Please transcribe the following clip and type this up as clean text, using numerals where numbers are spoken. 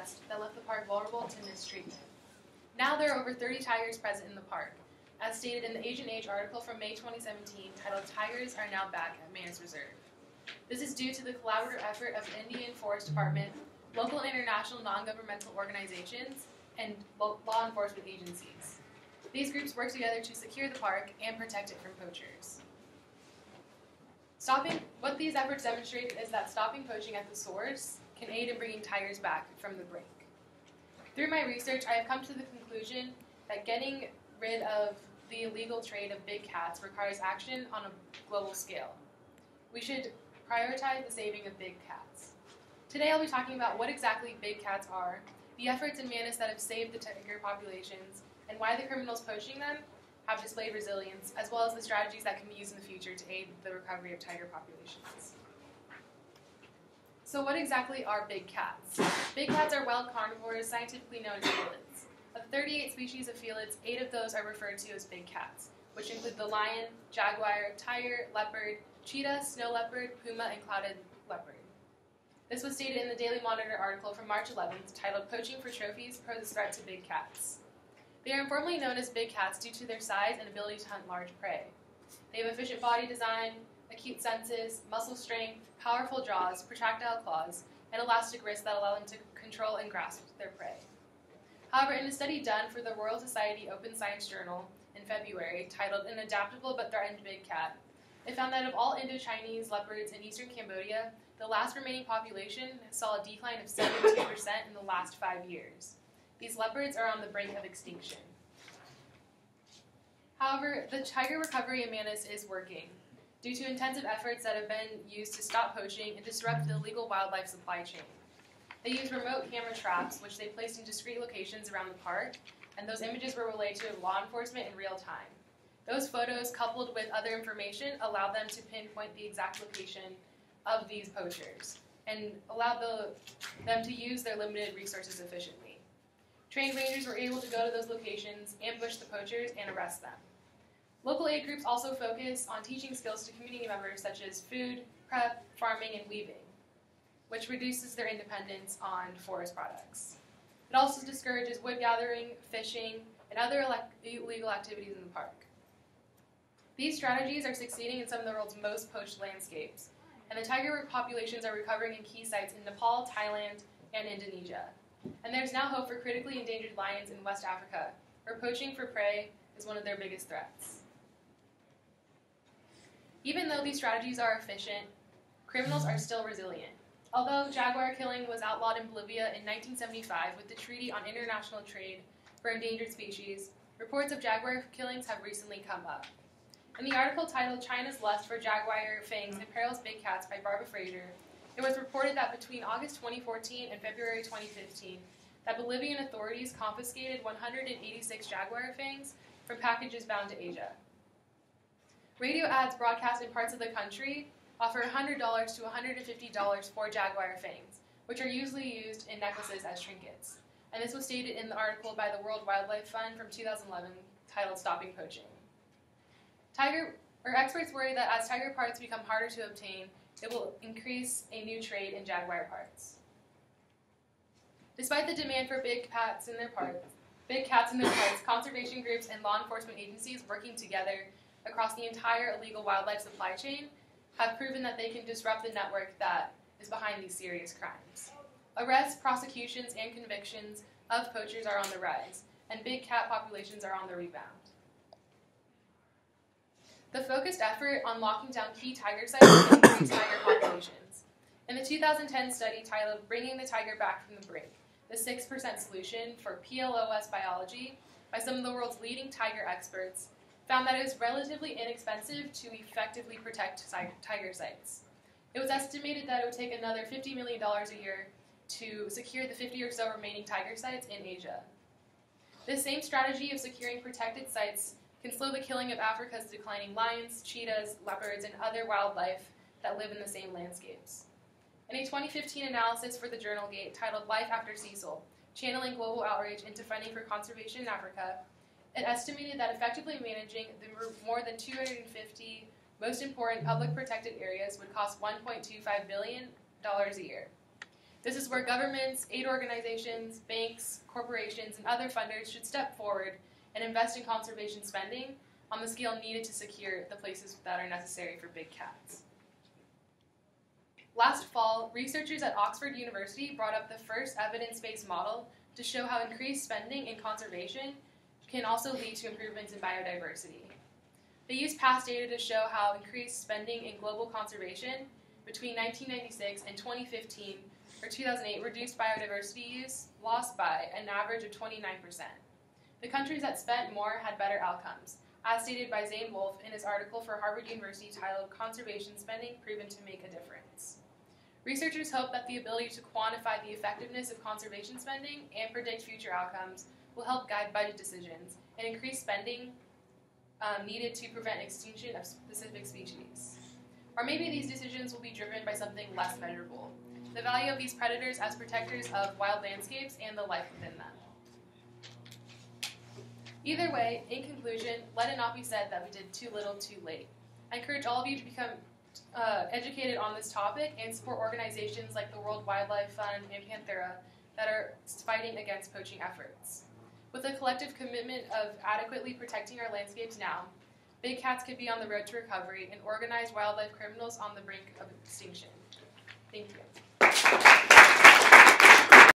West that left the park vulnerable to mistreatment. Now there are over 30 tigers present in the park, as stated in the Asian Age article from May 2017 titled "Tigers Are Now Back at Manus Reserve." This is due to the collaborative effort of the Indian Forest Department, local and international non-governmental organizations, and law enforcement agencies. These groups work together to secure the park and protect it from poachers. What these efforts demonstrate is that stopping poaching at the source can aid in bringing tigers back from the brink. Through my research, I have come to the conclusion that getting rid of the illegal trade of big cats requires action on a global scale. We should prioritize the saving of big cats. Today I'll be talking about what exactly big cats are, the efforts in Manus that have saved the tiger populations, and why the criminals poaching them have displayed resilience, as well as the strategies that can be used in the future to aid the recovery of tiger populations. So what exactly are big cats? Big cats are wild carnivores, scientifically known as felids. Of 38 species of felids, 8 of those are referred to as big cats, which include the lion, jaguar, tiger, leopard, cheetah, snow leopard, puma, and clouded leopard. This was stated in the Daily Monitor article from March 11th, titled "Poaching for Trophies Poses Threat to Big Cats." They are informally known as big cats due to their size and ability to hunt large prey. They have efficient body design, acute senses, muscle strength, powerful jaws, protractile claws, and elastic wrists that allow them to control and grasp their prey. However, in a study done for the Royal Society Open Science Journal in February, titled "An Adaptable but Threatened Big Cat," it found that of all Indo-Chinese leopards in eastern Cambodia, the last remaining population saw a decline of 72% in the last 5 years. These leopards are on the brink of extinction. However, the tiger recovery in Manus is working, due to intensive efforts that have been used to stop poaching and disrupt the illegal wildlife supply chain. They used remote camera traps, which they placed in discrete locations around the park, and those images were relayed to law enforcement in real time. Those photos, coupled with other information, allowed them to pinpoint the exact location of these poachers and allowed them to use their limited resources efficiently. Trained rangers were able to go to those locations, ambush the poachers, and arrest them. Local aid groups also focus on teaching skills to community members such as food, prep, farming, and weaving, which reduces their dependence on forest products. It also discourages wood gathering, fishing, and other illegal activities in the park. These strategies are succeeding in some of the world's most poached landscapes, and the tiger populations are recovering in key sites in Nepal, Thailand, and Indonesia. And there's now hope for critically endangered lions in West Africa, where poaching for prey is one of their biggest threats. Even though these strategies are efficient, criminals are still resilient. Although jaguar killing was outlawed in Bolivia in 1975 with the Treaty on International Trade for Endangered Species, reports of jaguar killings have recently come up. In the article titled "China's Lust for Jaguar Fangs Imperils Big Cats" by Barbara Fraser, it was reported that between August 2014 and February 2015, that Bolivian authorities confiscated 186 jaguar fangs from packages bound to Asia. Radio ads broadcast in parts of the country offer $100 to $150 for jaguar fangs, which are usually used in necklaces as trinkets. And this was stated in the article by the World Wildlife Fund from 2011 titled "Stopping Poaching." Experts worry that as tiger parts become harder to obtain, it will increase a new trade in jaguar parts. Despite the demand for big cats in their parks, conservation groups and law enforcement agencies working together across the entire illegal wildlife supply chain have proven that they can disrupt the network that is behind these serious crimes. Arrests, prosecutions, and convictions of poachers are on the rise, and big cat populations are on the rebound. The focused effort on locking down key tiger sites can increase tiger populations. In the 2010 study titled "Bringing the Tiger Back from the Brink, the 6% Solution for PLOS Biology" by some of the world's leading tiger experts, found that it is relatively inexpensive to effectively protect tiger sites. It was estimated that it would take another $50 million a year to secure the 50 or so remaining tiger sites in Asia. This same strategy of securing protected sites can slow the killing of Africa's declining lions, cheetahs, leopards, and other wildlife that live in the same landscapes. In a 2015 analysis for the Journal Gate titled "Life After Cecil, Channeling Global Outreach into Funding for Conservation in Africa," it estimated that effectively managing the more than 250 most important public protected areas would cost $1.25 billion a year. This is where governments, aid organizations, banks, corporations, and other funders should step forward and invest in conservation spending on the scale needed to secure the places that are necessary for big cats. Last fall, researchers at Oxford University brought up the first evidence-based model to show how increased spending in conservation can also lead to improvements in biodiversity. They used past data to show how increased spending in global conservation between 1996 and 2015 or 2008 reduced biodiversity use loss by an average of 29%. The countries that spent more had better outcomes, as stated by Zane Wolf in his article for Harvard University titled Conservation Spending Proven to Make a Difference. Researchers hope that the ability to quantify the effectiveness of conservation spending and predict future outcomes will help guide budget decisions and increase spending needed to prevent extinction of specific species. Or maybe these decisions will be driven by something less measurable, the value of these predators as protectors of wild landscapes and the life within them. Either way, in conclusion, let it not be said that we did too little too late. I encourage all of you to become educated on this topic and support organizations like the World Wildlife Fund and Panthera that are fighting against poaching efforts. With a collective commitment of adequately protecting our landscapes now, big cats could be on the road to recovery and organized wildlife criminals on the brink of extinction. Thank you.